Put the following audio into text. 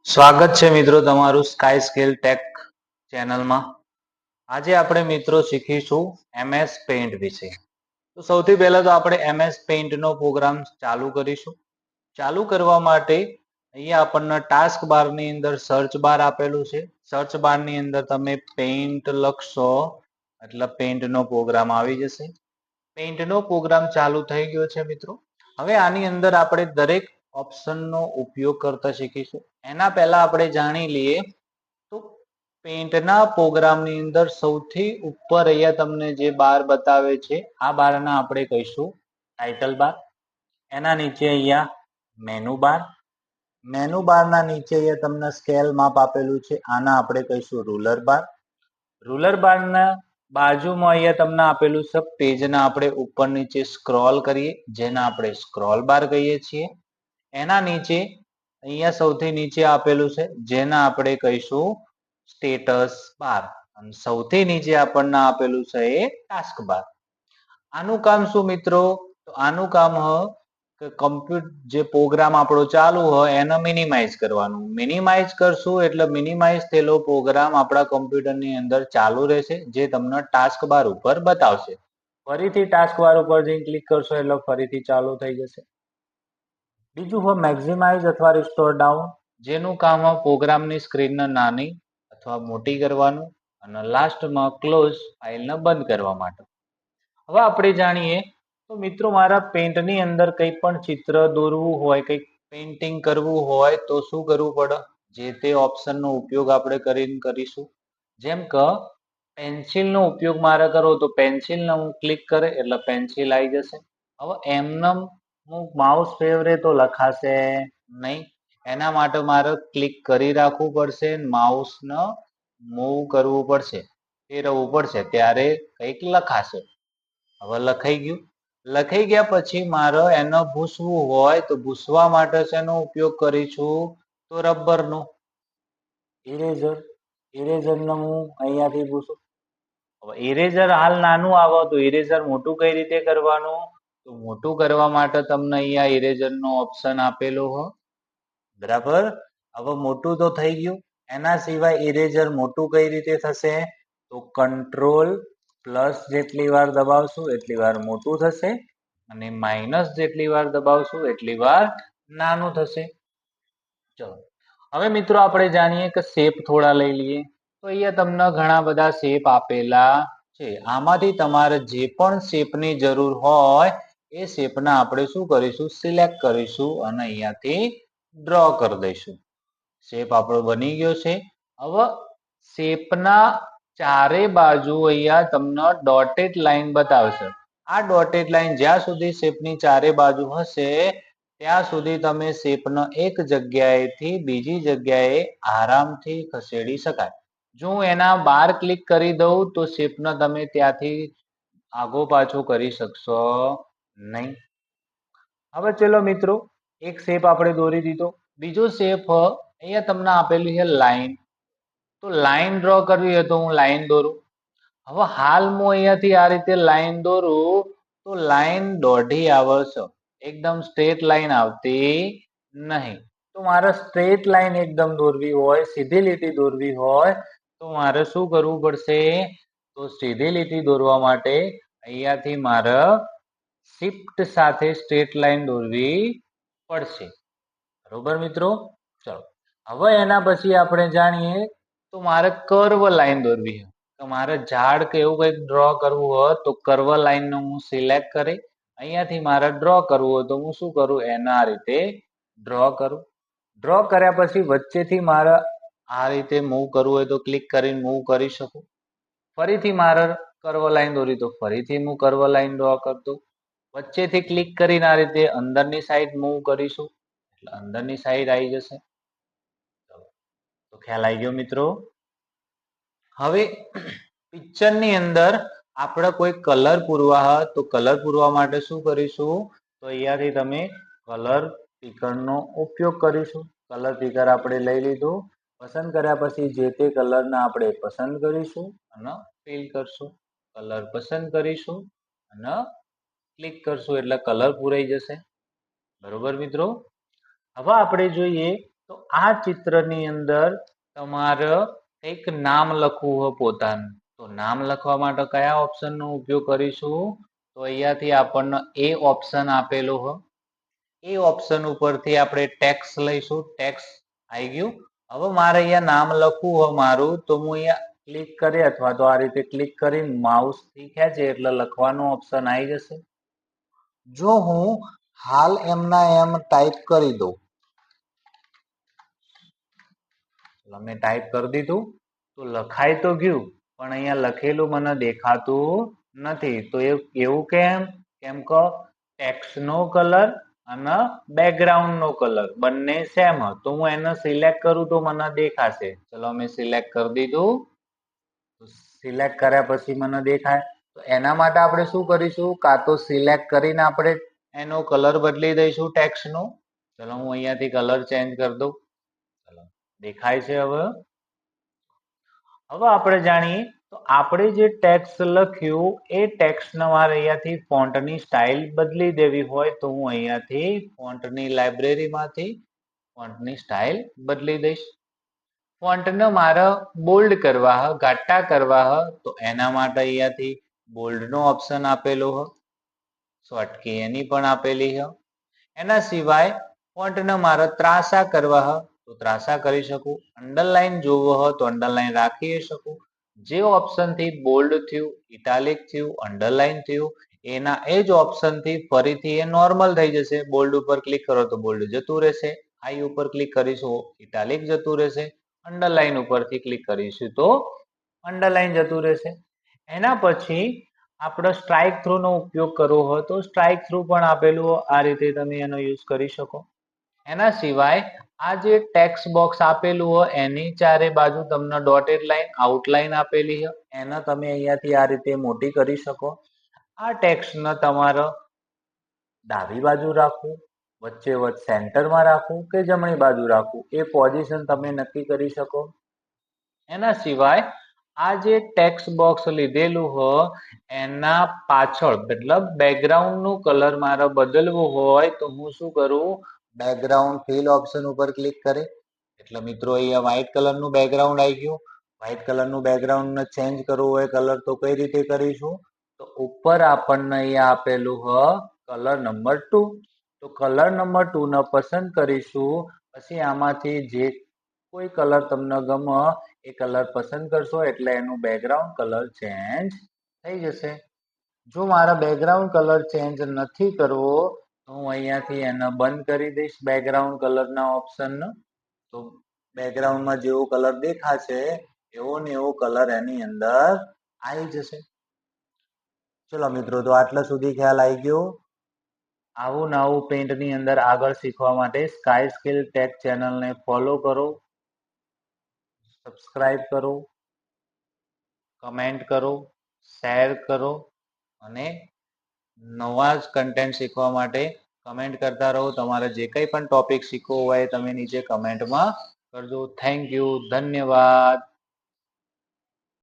સ્વાગત છે મિત્રો તમારું સ્કાય સ્કેલ ટેક ચેનલમાં। આજે આપણે મિત્રો શીખીશું MS પેઇન્ટ વિશે। તો સૌથી પહેલા તો આપણે MS પેઇન્ટ નો પ્રોગ્રામ ચાલુ કરીશું। ચાલુ કરવા માટે અહીંયા આપણને ટાસ્ક બાર ની અંદર સર્ચ બાર આપેલું છે। સર્ચ બાર ની અંદર તમે પેઇન્ટ લખશો એટલે પેઇન્ટ નો પ્રોગ્રામ આવી જશે। પેઇન્ટ નો પ્રોગ્રામ ચાલુ થઈ ગયો છે મિત્રો। હવે આની અંદર આપણે દરેક ઓપ્શનનો ઉપયોગ કરતા શીખીશું। એના પહેલા આપણે જાણી લઈએ તો પેઇન્ટના પ્રોગ્રામની અંદર સૌથી ઉપર અહીંયા તમને જે બાર બતાવે છે આ બારના આપણે કહીશું ટાઇટલ બાર। એના નીચે અહીંયા મેનુ બાર। મેનુ બારના નીચે અહીંયા તમને સ્કેલ માપ આપેલું છે આના આપણે કહીશું રૂલર બાર। રૂલર બારના બાજુમાં અહીંયા તમને આપેલું છે પેજના આપણે ઉપર નીચે સ્ક્રોલ કરીએ જેના આપણે સ્ક્રોલ બાર કહીએ છીએ। એના નીચે અહીંયા સૌથી નીચે આપેલું છે જેના આપણે કહીશું સ્ટેટસ બાર અને સૌથી નીચે આપણને આપેલું છે એ ટાસ્ક બાર। આનું કામ શું મિત્રો? તો આનું કામ કે કમ્પ્યુટર જે પ્રોગ્રામ આપણો ચાલુ હોય એને મિનિમાઇઝ કરવાનું। મિનિમાઇઝ કરશું એટલે મિનિમાઇઝ થયેલો પ્રોગ્રામ આપણા કમ્પ્યુટરની અંદર ચાલુ રહેશે જે તમને ટાસ્ક બાર ઉપર બતાવશે। ફરીથી ટાસ્ક બાર ઉપર જઈને ક્લિક કરશો એટલે ફરીથી ચાલુ થઈ જશે। બીજું હોય મેક્સિમાઇઝ અથવા રિસ્ટોર ડાઉન જેનું કામ હોય પ્રોગ્રામની સ્ક્રીનને નાની અથવા મોટી કરવાનું અને લાસ્ટમાં ક્લોઝ ફાઇલને બંધ કરવા માટે। હવે આપણે જાણીએ તો મિત્રો મારા પેઇન્ટની અંદર કંઈ પણ ચિત્ર દોરવું હોય કંઈક પેઇન્ટિંગ કરવું હોય તો શું કરવું પડે? જે તે ઓપ્શનનો ઉપયોગ આપણે કરીને કરીશું। જેમ કે પેન્સિલનો ઉપયોગ મારે કરવો તો પેન્સિલને હું ક્લિક કરે એટલે પેન્સિલ આવી જશે। હવે એમને હું માઉસ ફેરવે તો લખાશે નહીં। એના માટે મારે ક્લિક કરી રાખવું પડશે માઉસને મૂવ કરવું પડશે ફેરવવું પડશે ત્યારે કંઈક લખાશે। હવે લખાઈ ગયું। લખાઈ ગયા પછી મારે એને ભૂસવું હોય તો ભૂસવા માટે શેનો ઉપયોગ કરીશું? તો રબરનો ઇરેઝર। ઇરેઝરને હું અહીંયાથી ભૂસું। હવે ઇરેઝર હાલ નાનું આવે તો ઇરેઝર મોટું કઈ રીતે કરવાનું? તો મોટું કરવા માટે તમને અહીંયા ઇરેઝરનો ઓપ્શન આપેલો હોય બરાબર। હવે મોટું તો થઈ ગયું। એના સિવાય ઇરેઝર મોટું કઈ રીતે થશે? તો કંટ્રોલ પ્લસ જેટલી વાર દબાવશું એટલી વાર મોટું થશે અને માઇનસ જેટલી વાર દબાવશું એટલી વાર નાનું થશે। ચલો હવે મિત્રો આપણે જાણીએ કે શેપ થોડા લઈ લઈએ। તો અહીંયા તમને ઘણા બધા શેપ આપેલા છે। આમાંથી તમારે જે પણ શેપની જરૂર હોય એ શેપને આપણે શું કરીશું? સિલેક્ટ કરીશું અને અહીંયાથી ડ્રો કરી દઈશું। શેપ આપણો બની ગયો છે। હવે શેપના ચારે બાજુ અહીંયા તમને ડોટેડ લાઈન બતાવશે। આ ડોટેડ લાઈન જ્યાં સુધી શેપની ચારે બાજુ હશે ત્યાં સુધી તમે શેપને એક જગ્યાએથી બીજી જગ્યાએ આરામથી ખસેડી શકાય। જો હું એના બહાર ક્લિક કરી દઉં તો શેપને તમે ત્યાંથી આગો પાછો કરી શકશો નહીં। હવે ચલો મિત્રો એક શેપ આપણે દોરી દીધો। બીજો શેપ અહીંયા તમને આપેલી છે લાઈન। તો લાઈન ડ્રો કરવી હોય તો હું લાઈન દોરું। હવે હાલ હું અહીંયાથી આ રીતે લાઈન દોરું તો લાઈન દોઢી આવશે એકદમ સ્ટ્રેટ લાઈન આવતી નહીં। તો મારે સ્ટ્રેટ લાઈન એકદમ દોરવી હોય સીધી લીટી દોરવી હોય તો મારે શું કરવું પડશે? તો સીધી લીટી દોરવા માટે અહીંયાથી મારે શિફ્ટ સાથે સ્ટ્રેટ લાઈન દોરવી પડશે બરોબર મિત્રો। ચલો હવે એના પછી આપણે જાણીએ તો મારે કર્વ લાઈન દોરવી છે। તો મારે ઝાડ કે એવું કંઈક ડ્રો કરવું હોય તો કર્વ લાઈનને હું સિલેક્ટ કરી અહીંયાથી મારે ડ્રો કરવું હોય તો હું શું કરું? એના રીતે ડ્રો કરું। ડ્રો કર્યા પછી વચ્ચેથી મારે આ રીતે મૂવ કરવું હોય તો ક્લિક કરીને મૂવ કરી શકું। ફરીથી મારે કર્વ લાઈન દોરી તો ફરીથી હું કર્વ લાઈન ડ્રો કરતો। વચ્ચેથી ક્લિક કરીને આ રીતે અંદરની સાઈડ મૂવ કરીશું એટલે અંદરની સાઈડ આવી જશે। તો ખ્યાલ આવી ગયો મિત્રો। હવે પિક્ચરની અંદર આપણે કોઈ કલર પૂરવા હોય તો કલર પૂરવા માટે શું કરીશું? તો અહીંયાથી તમે કલર પિકરનો ઉપયોગ કરીશું। કલર પિકર આપણે લઈ લીધું। પસંદ કર્યા પછી જે તે કલરને આપણે પસંદ કરીશું અને ફિલ કરશું। કલર પસંદ કરીશું અને ક્લિક કરશું એટલે કલર પૂરાઈ જશે બરોબર મિત્રો। હવે આપણે જોઈએ તો તો આ ચિત્રની અંદર તમારે એક નામ લખવું હોય પોતાનું. તો નામ લખવા માટે કયા ઓપ્શનનો ઉપયોગ કરીશું? તો અહીંયાથી આપણને એ ઓપ્શન આપેલું હોય. એ ઓપ્શન ઉપરથી આપણે ટેક્સ લઈશું. ટેક્સ આવી ગયું. હવે મારે અહીંયા નામ લખવું હોય મારું, તો હું અહીંયા ક્લિક કરી અથવા તો આ રીતે ક્લિક કરી માઉસ થી ખેંચે એટલે લખવાનો ઓપ્શન આવી જશે. જો હું હાલ એમના એમ ટાઈપ કરી દઉં, મેં ટાઈપ કરી દીધું તો લખાઈ તો ગયું, પણ અહીંયા લખેલું મને દેખાતું નથી. તો એવું કેમ? કેમ કે ટેક્સ્ટ નો કલર અને બેકગ્રાઉન્ડ નો કલર બંને સેમ. તો હું એને સિલેક્ટ કરું તો મને દેખાશે. ચલો મેં સિલેક્ટ કરી દીધું. સિલેક્ટ કર્યા પછી મને દેખાય. તો એના માટે આપણે શું કરીશું? કાં તો સિલેક્ટ કરીને આપણે એનો કલર બદલી દઈશું ટેક્સ્ટ નો. ચલો હું અહીંયાથી કલર ચેન્જ કરી દઉં. ચલો દેખાય છે હવે. હવે આપણે જાણીએ તો આપણે જે ટેક્સ્ટ લખ્યું એ ટેક્સ્ટને મારે અહીંયાથી ફોન્ટની સ્ટાઇલ બદલી દેવી હોય તો હું અહીંયાથી ફોન્ટની લાઇબ્રેરીમાંથી ફોન્ટની સ્ટાઇલ બદલી દઈશ. ફોન્ટને મારે બોલ્ડ કરવા હ, ઘાટા કરવા હ, તો એના માટે અહીંયાથી બોલ્ડનો ઓપ્શન આપેલો હ, શોર્ટકી એની પણ આપેલી હ. એના સિવાય ફોન્ટને મારે ત્રાસા કરવા હ તો ત્રાસા કરી શકું. અંડરલાઈન જોવો હોય તો અંડરલાઈન રાખી શકું. જે ઓપ્શનથી બોલ્ડ થયું, ઇટાલિક થયું, અંડરલાઈન થયું, એના એ જ ઓપ્શનથી ફરીથી એ નોર્મલ થઈ જશે. બોલ્ડ ઉપર ક્લિક કરો તો બોલ્ડ જતું રહેશે. આઈ ઉપર ક્લિક કરીશું ઇટાલિક જતું રહેશે. અંડરલાઈન ઉપરથી ક્લિક કરીશું તો અંડરલાઈન જતું રહેશે. એના પછી આપણે સ્ટ્રાઇક થ્રુ નો ઉપયોગ કરવો હોય તો સ્ટ્રાઇક થ્રુ પણ આપેલું હોય, આ રીતે તમે એનો યુઝ કરી શકો. એના સિવાય આ જે ટેક્સ્ટ બોક્સ આપેલું હોય એની ચારે બાજુ તમને ડોટેડ લાઈન આઉટલાઈન આપેલી હોય, એને તમે અહીંયાથી આ રીતે મોટી કરી શકો. આ ટેક્સ્ટને તમારે ડાબી બાજુ રાખવું, વચ્ચે સેન્ટરમાં રાખવું કે જમણી બાજુ રાખવું એ પોઝિશન તમે નક્કી કરી શકો. એના સિવાય આ જે ટેક્સ્ટ બોક્સ લીધેલું હોય એના પાછળ મતલબ બેકગ્રાઉન્ડ નું કલર મારે બદલવું હોય તો હું શું કરું? બેકગ્રાઉન્ડ ફિલ ઓપ્શન ઉપર ક્લિક કરે એટલે મિત્રો અહીંયા વ્હાઈટ કલરનું બેકગ્રાઉન્ડ આવી ગયું. વ્હાઈટ કલરનું બેકગ્રાઉન્ડ ચેન્જ કરવું હોય કલર તો કઈ રીતે કરીશું? તો ઉપર આપણને અહીંયા આપેલું હ કલર નંબર 2. તો કલર નંબર 2 ને પસંદ કરીશું. પછી આમાંથી જે કોઈ કલર તમને ગમે એ કલર પસંદ કરશો એટલે એનું બેકગ્રાઉન્ડ કલર ચેન્જ થઈ જશે. જો મારા બેકગ્રાઉન્ડ કલર ચેન્જ નથી કરવો તો હું અહીંયાથી એને બંધ કરી દઈશ બેકગ્રાઉન્ડ કલરના ઓપ્શન. તો બેકગ્રાઉન્ડમાં જેવો કલર દેખાશે એવો ને એવો કલર એની અંદર આવી જશે. ચલો મિત્રો, તો આટલા સુધી ખ્યાલ આવી ગયો. આવું નવું પેઇન્ટની અંદર આગળ શીખવા માટે સ્કાય સ્કિલ ટેક ચેનલને ફોલો કરો, સબસ્ક્રાઇબ કરો, કમેન્ટ કરો, શેર કરો અને નવા જ કન્ટેન્ટ શીખવા માટે કમેન્ટ કરતા રહો. તમારે જે કંઈ પણ ટોપિક શીખવો હોય તમે નીચે કમેન્ટમાં કરજો. થેન્ક યુ, ધન્યવાદ.